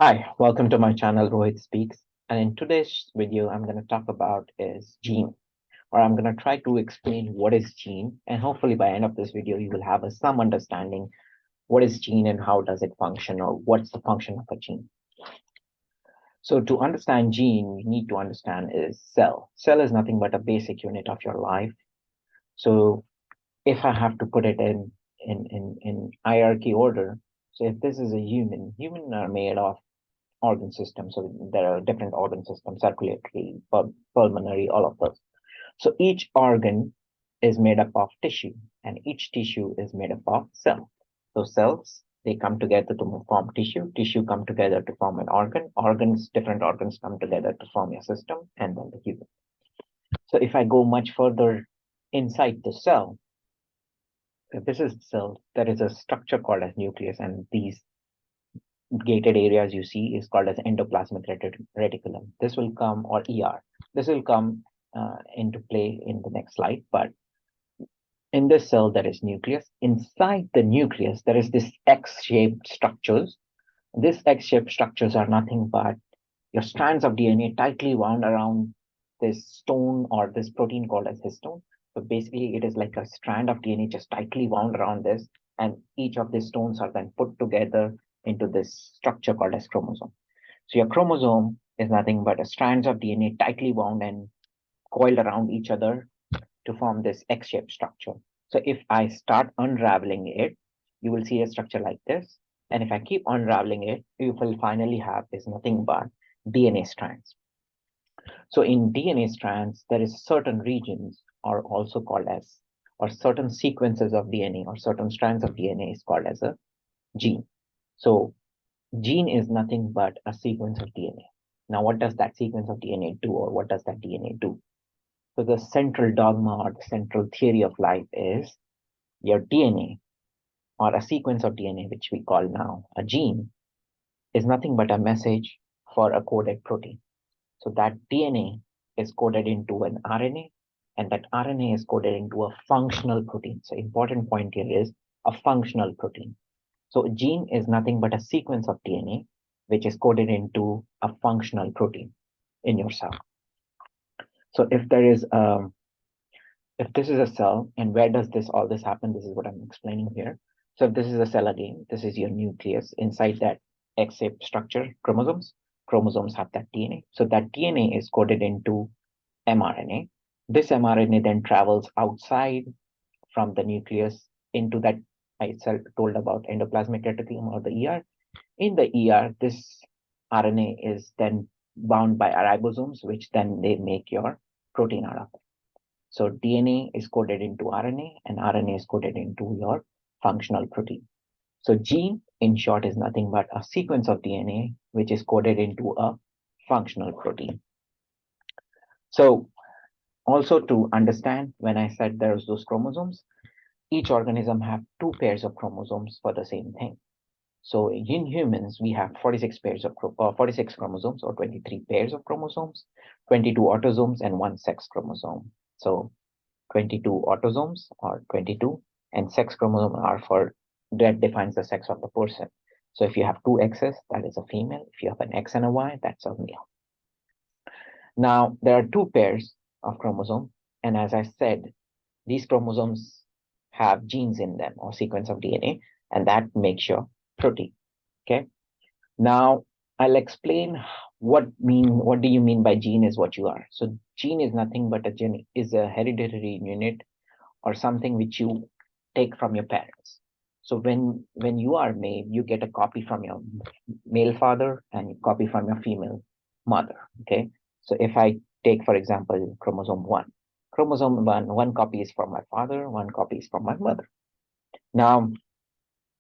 Hi, welcome to my channel Rohit Speaks. And in today's video, I'm going to talk about is gene, or I'm going to try to explain what is gene. And hopefully by end of this video, you will have some understanding what is gene and how does it function or what's the function of a gene. So to understand gene, you need to understand is cell. Cell is nothing but a basic unit of your life. So if I have to put it in hierarchy order, so if this is a human are made of organ system. So there are different organ systems, circulatory, pulmonary, all of those. So each organ is made up of tissue, and each tissue is made up of cell. So cells, they come together to form tissue. Tissue come together to form an organ. Organs, different organs come together to form a system, and then the human. So if I go much further inside the cell, if this is the cell, there is a structure called as nucleus, and these gated areas you see is called as endoplasmic reticulum. This will come, or ER. This will come into play in the next slide. But in this cell, there is nucleus. Inside the nucleus, there is this X-shaped structures. These X-shaped structures are nothing but your strands of DNA tightly wound around this stone or this protein called as histone. So basically, it is like a strand of DNA just tightly wound around this, and each of these stones are then put together into this structure called as chromosome. So your chromosome is nothing but a strands of DNA tightly wound and coiled around each other to form this X-shaped structure. So if I start unraveling it, you will see a structure like this. And if I keep unraveling it, you will finally have is nothing but DNA strands. So in DNA strands, there is certain regions are also called as, or certain sequences of DNA or certain strands of DNA is called as a gene. So gene is nothing but a sequence of DNA. Now, what does that sequence of DNA do, or what does that DNA do? So the central dogma or the central theory of life is your DNA or a sequence of DNA, which we call now a gene, is nothing but a message for a coded protein. So that DNA is coded into an RNA, and that RNA is coded into a functional protein. So important point here is a functional protein. So a gene is nothing but a sequence of DNA which is coded into a functional protein in your cell. So if this is a cell, and where does this all this happen? This is what I'm explaining here. So if this is a cell again, this is your nucleus. Inside that X-shaped structure, chromosomes. Chromosomes have that DNA. So that DNA is coded into mRNA. This mRNA then travels outside from the nucleus into that I told about endoplasmic reticulum or the ER. In the ER, this RNA is then bound by ribosomes, which then they make your protein out of it. So DNA is coded into RNA, and RNA is coded into your functional protein. So gene, in short, is nothing but a sequence of DNA which is coded into a functional protein. So also to understand, when I said there's those chromosomes, each organism have two pairs of chromosomes for the same thing. So in humans, we have 46 pairs of 46 chromosomes, or 23 pairs of chromosomes, 22 autosomes, and one sex chromosome. So 22 autosomes or 22, and sex chromosome are for that defines the sex of the person. So if you have two X's, that is a female. If you have an X and a Y, that's a male. Now there are two pairs of chromosomes, and as I said, these chromosomes have genes in them or sequence of DNA, and that makes your protein. Okay. Now I'll explain what do you mean by gene is what you are. So gene is nothing but a gene is a hereditary unit or something which you take from your parents. So when you are made, you get a copy from your male father and a copy from your female mother. Okay. So if I take, for example, chromosome one copy is from my father, one copy is from my mother. Now,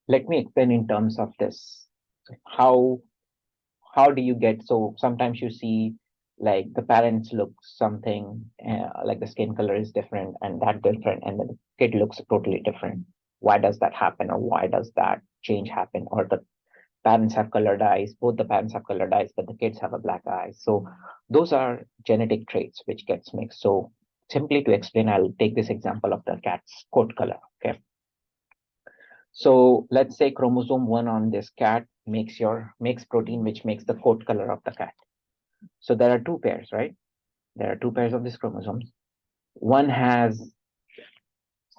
let me explain in terms of this. How how do you get, so sometimes you see like the parents look something like the skin color is different and that different, and the kid looks totally different. Why does that happen, or why does that change happen? Or the parents have colored eyes, both the parents have colored eyes, but the kids have a black eye. So those are genetic traits which gets mixed. So simply to explain, I'll take this example of the cat's coat color. Okay. So let's say chromosome 1 on this cat makes protein which makes the coat color of the cat. So there are two pairs, right? There are two pairs of these chromosomes. One has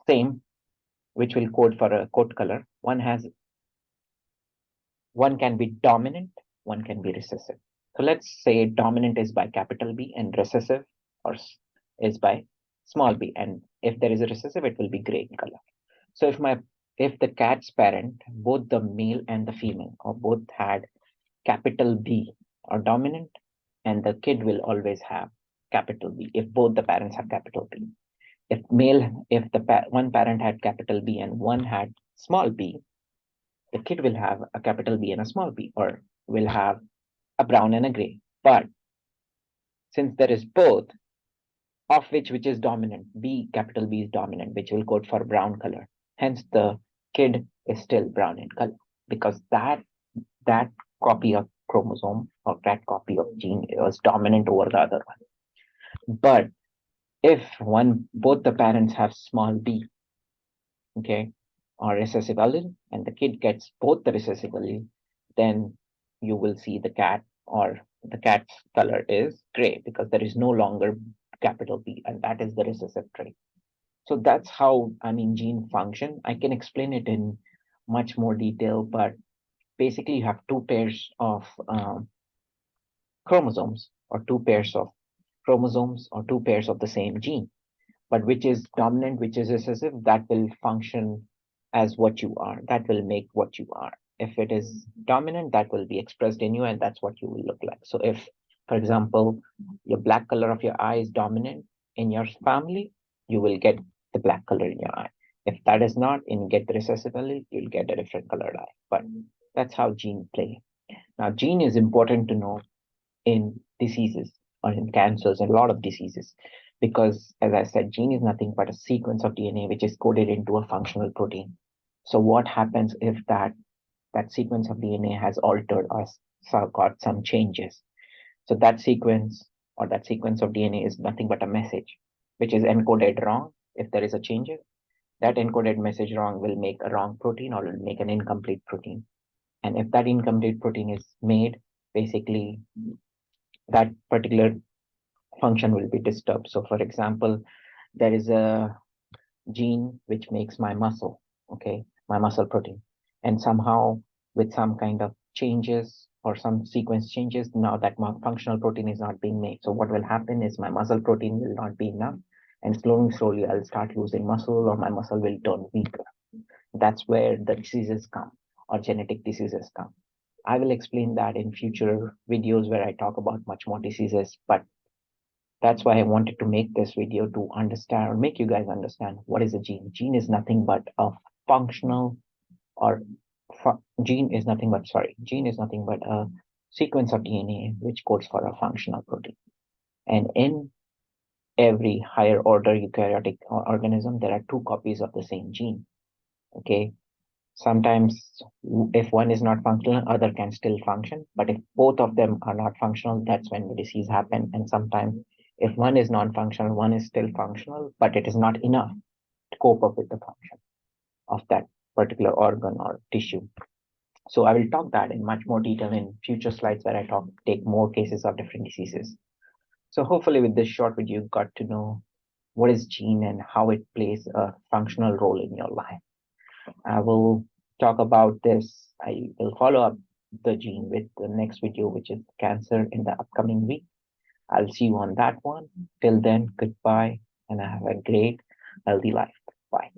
same, which will code for a coat color. One can be dominant, one can be recessive. So let's say dominant is by capital B and recessive or is by small b. And if there is a recessive, it will be gray in color. So if the cat's parent, both the male and the female, or both had capital B or dominant, and the kid will always have capital B if both the parents have capital B. If one parent had capital B and one had small b, the kid will have a capital B and a small b, or will have a brown and a gray. But since there is both, of which is dominant, capital B is dominant, which will code for brown color. Hence, the kid is still brown in color because that copy of chromosome or that copy of gene was dominant over the other one. But if both the parents have small b, okay, or recessive allele, and the kid gets both the recessive allele, then you will see the cat's color is gray because there is no longer capital B, and that is the recessive trait. So that's how, gene function. I can explain it in much more detail, but basically you have two pairs of chromosomes or two pairs of the same gene. But which is dominant, which is recessive, that will function as what you are. That will make what you are. If it is dominant, that will be expressed in you, and that's what you will look like. So if, for example, your black color of your eye is dominant in your family, you will get the black color in your eye. If that is not, and you get the recessive allele, you'll get a different colored eye. But that's how gene play. Now, gene is important to know in diseases or in cancers and a lot of diseases, because as I said, gene is nothing but a sequence of DNA which is coded into a functional protein. So what happens if that sequence of DNA has altered or got some changes? So that sequence of DNA is nothing but a message which is encoded wrong. If there is a change, that encoded message wrong will make a wrong protein or will make an incomplete protein. And if that incomplete protein is made, basically that particular function will be disturbed. So for example, there is a gene which makes my muscle, okay, my muscle protein. And somehow with some kind of changes or some sequence changes, now that functional protein is not being made. So what will happen is my muscle protein will not be enough, and slowly I'll start losing muscle, or my muscle will turn weaker. That's where the diseases come, or genetic diseases come. I will explain that in future videos where I talk about much more diseases, but that's why I wanted to make this video, to understand or make you guys understand what is a gene. Gene is nothing but a functional or gene is nothing but a sequence of DNA which codes for a functional protein. And in every higher order eukaryotic organism, there are two copies of the same gene. Okay. Sometimes if one is not functional, other can still function. But if both of them are not functional, that's when the disease happens. And sometimes if one is non-functional, one is still functional, but it is not enough to cope up with the function of that particular organ or tissue. So I will talk that in much more detail in future slides where I take more cases of different diseases. So hopefully with this short video, you got to know what is gene and how it plays a functional role in your life. I will talk about this. I will follow up the gene with the next video, which is cancer, in the upcoming week. I'll see you on that one. Till then, goodbye, and have a great, healthy life. Bye.